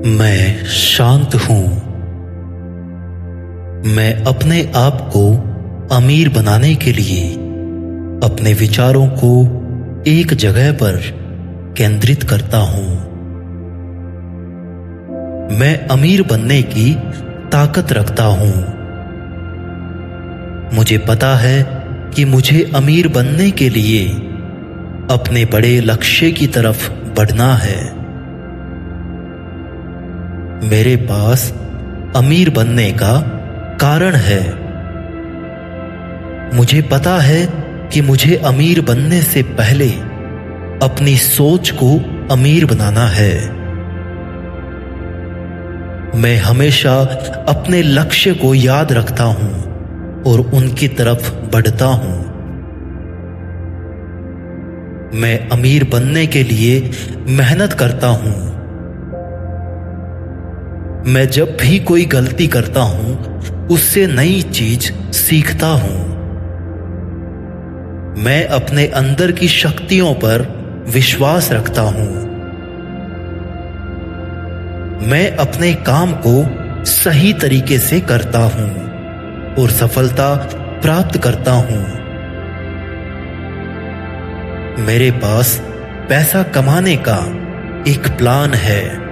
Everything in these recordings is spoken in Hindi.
मैं शांत हूं। मैं अपने आप को अमीर बनाने के लिए अपने विचारों को एक जगह पर केंद्रित करता हूं। मैं अमीर बनने की ताकत रखता हूं। मुझे पता है कि मुझे अमीर बनने के लिए अपने बड़े लक्ष्य की तरफ बढ़ना है। मेरे पास अमीर बनने का कारण है। मुझे पता है कि मुझे अमीर बनने से पहले अपनी सोच को अमीर बनाना है। मैं हमेशा अपने लक्ष्य को याद रखता हूं और उनकी तरफ बढ़ता हूं। मैं अमीर बनने के लिए मेहनत करता हूं। मैं जब भी कोई गलती करता हूं उससे नई चीज सीखता हूं। मैं अपने अंदर की शक्तियों पर विश्वास रखता हूं। मैं अपने काम को सही तरीके से करता हूं और सफलता प्राप्त करता हूं। मेरे पास पैसा कमाने का एक प्लान है।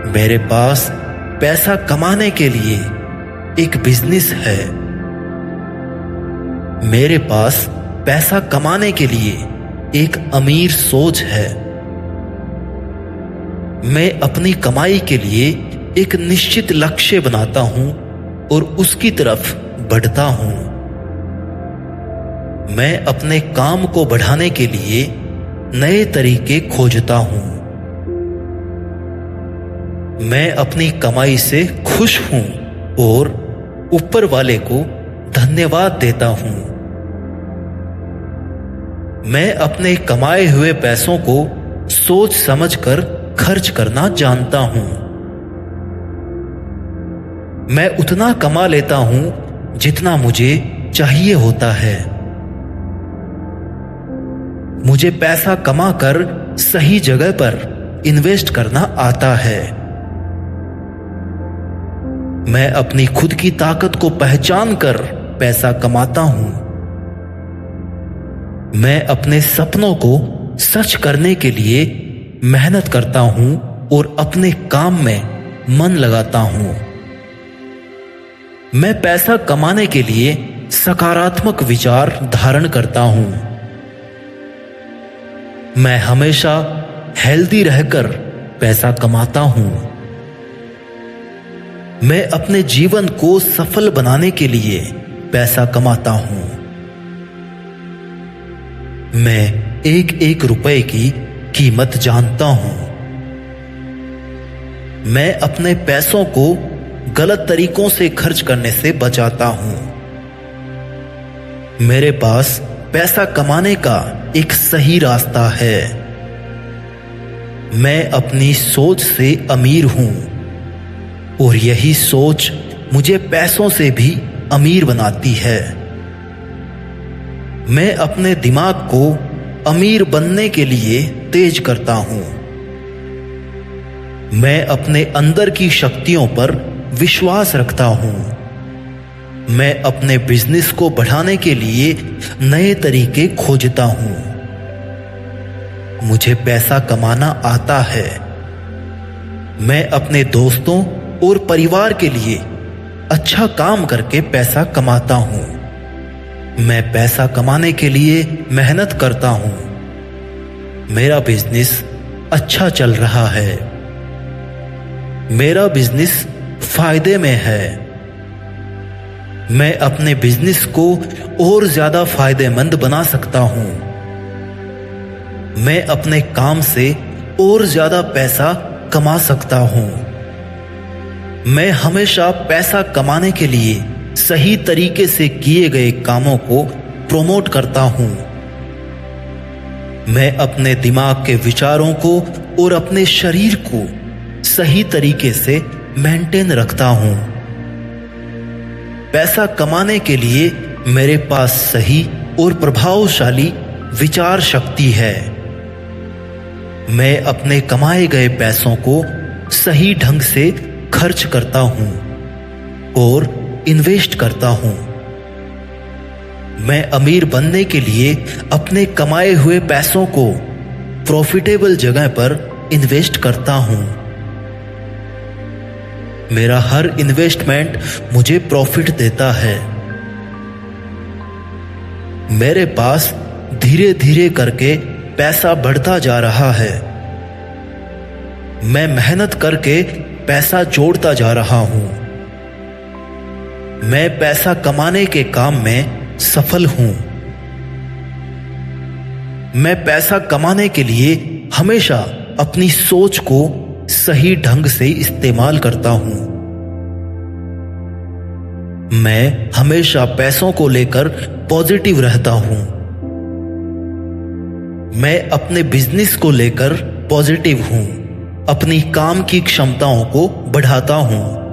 मेरे पास पैसा कमाने के लिए एक बिजनेस है। मेरे पास पैसा कमाने के लिए एक अमीर सोच है। मैं अपनी कमाई के लिए एक निश्चित लक्ष्य बनाता हूं और उसकी तरफ बढ़ता हूं। मैं अपने काम को बढ़ाने के लिए नए तरीके खोजता हूं। मैं अपनी कमाई से खुश हूं और ऊपर वाले को धन्यवाद देता हूं। मैं अपने कमाए हुए पैसों को सोच समझकर खर्च करना जानता हूं। मैं उतना कमा लेता हूं जितना मुझे चाहिए होता है। मुझे पैसा कमाकर सही जगह पर इन्वेस्ट करना आता है। मैं अपनी खुद की ताकत को पहचान कर पैसा कमाता हूं। मैं अपने सपनों को सच करने के लिए मेहनत करता हूं और अपने काम में मन लगाता हूं। मैं पैसा कमाने के लिए सकारात्मक विचार धारण करता हूं। मैं हमेशा हेल्दी रहकर पैसा कमाता हूं। मैं अपने जीवन को सफल बनाने के लिए पैसा कमाता हूं। मैं एक एक रुपए की कीमत जानता हूं। मैं अपने पैसों को गलत तरीकों से खर्च करने से बचाता हूं। मेरे पास पैसा कमाने का एक सही रास्ता है। मैं अपनी सोच से अमीर हूं और यही सोच मुझे पैसों से भी अमीर बनाती है। मैं अपने दिमाग को अमीर बनने के लिए तेज करता हूं। मैं अपने अंदर की शक्तियों पर विश्वास रखता हूं। मैं अपने बिजनेस को बढ़ाने के लिए नए तरीके खोजता हूं। मुझे पैसा कमाना आता है। मैं अपने दोस्तों और परिवार के लिए अच्छा काम करके पैसा कमाता हूं। मैं पैसा कमाने के लिए मेहनत करता हूं। मेरा बिजनेस अच्छा चल रहा है। मेरा बिजनेस फायदे में है। मैं अपने बिजनेस को और ज्यादा फायदेमंद बना सकता हूं। मैं अपने काम से और ज्यादा पैसा कमा सकता हूं। मैं हमेशा पैसा कमाने के लिए सही तरीके से किए गए कामों को प्रमोट करता हूं। मैं अपने दिमाग के विचारों को और अपने शरीर को सही तरीके से मेंटेन रखता हूं। पैसा कमाने के लिए मेरे पास सही और प्रभावशाली विचार शक्ति है। मैं अपने कमाए गए पैसों को सही ढंग से खर्च करता हूं और इन्वेस्ट करता हूं। मैं अमीर बनने के लिए अपने कमाए हुए पैसों को प्रॉफिटेबल जगह पर इन्वेस्ट करता हूं। मेरा हर इन्वेस्टमेंट मुझे प्रॉफिट देता है। मेरे पास धीरे धीरे करके पैसा बढ़ता जा रहा है। मैं मेहनत करके पैसा जोड़ता जा रहा हूं। मैं पैसा कमाने के काम में सफल हूं। मैं पैसा कमाने के लिए हमेशा अपनी सोच को सही ढंग से इस्तेमाल करता हूं। मैं हमेशा पैसों को लेकर पॉजिटिव रहता हूं। मैं अपने बिजनेस को लेकर पॉजिटिव हूं। अपनी काम की क्षमताओं को बढ़ाता हूं।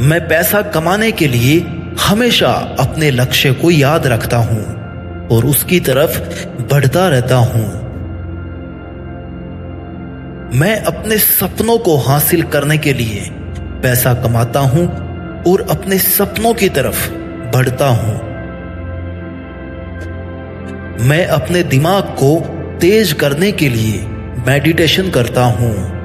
मैं पैसा कमाने के लिए हमेशा अपने लक्ष्य को याद रखता हूं और उसकी तरफ बढ़ता रहता हूं। मैं अपने सपनों को हासिल करने के लिए पैसा कमाता हूं और अपने सपनों की तरफ बढ़ता हूं। मैं अपने दिमाग को तेज करने के लिए मेडिटेशन करता हूं।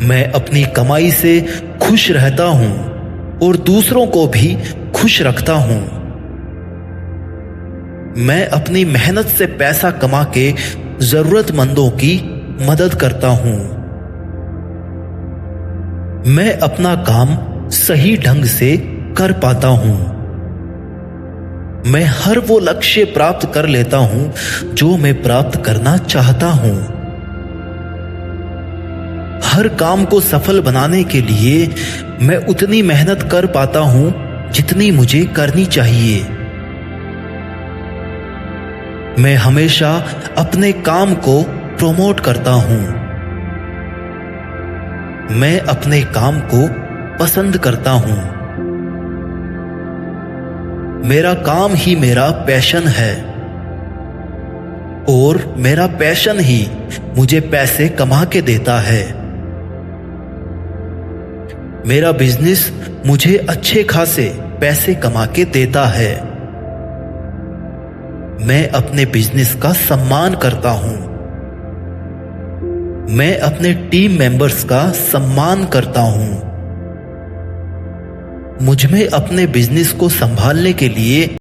मैं अपनी कमाई से खुश रहता हूं और दूसरों को भी खुश रखता हूं। मैं अपनी मेहनत से पैसा कमा के जरूरतमंदों की मदद करता हूं। मैं अपना काम सही ढंग से कर पाता हूं। मैं हर वो लक्ष्य प्राप्त कर लेता हूं जो मैं प्राप्त करना चाहता हूं। हर काम को सफल बनाने के लिए मैं उतनी मेहनत कर पाता हूं जितनी मुझे करनी चाहिए। मैं हमेशा अपने काम को प्रमोट करता हूं। मैं अपने काम को पसंद करता हूं। मेरा काम ही मेरा पैशन है और मेरा पैशन ही मुझे पैसे कमा के देता है। मेरा बिजनेस मुझे अच्छे खासे पैसे कमा के देता है। मैं अपने बिजनेस का सम्मान करता हूं। मैं अपने टीम मेंबर्स का सम्मान करता हूं। मुझ में अपने बिजनेस को संभालने के लिए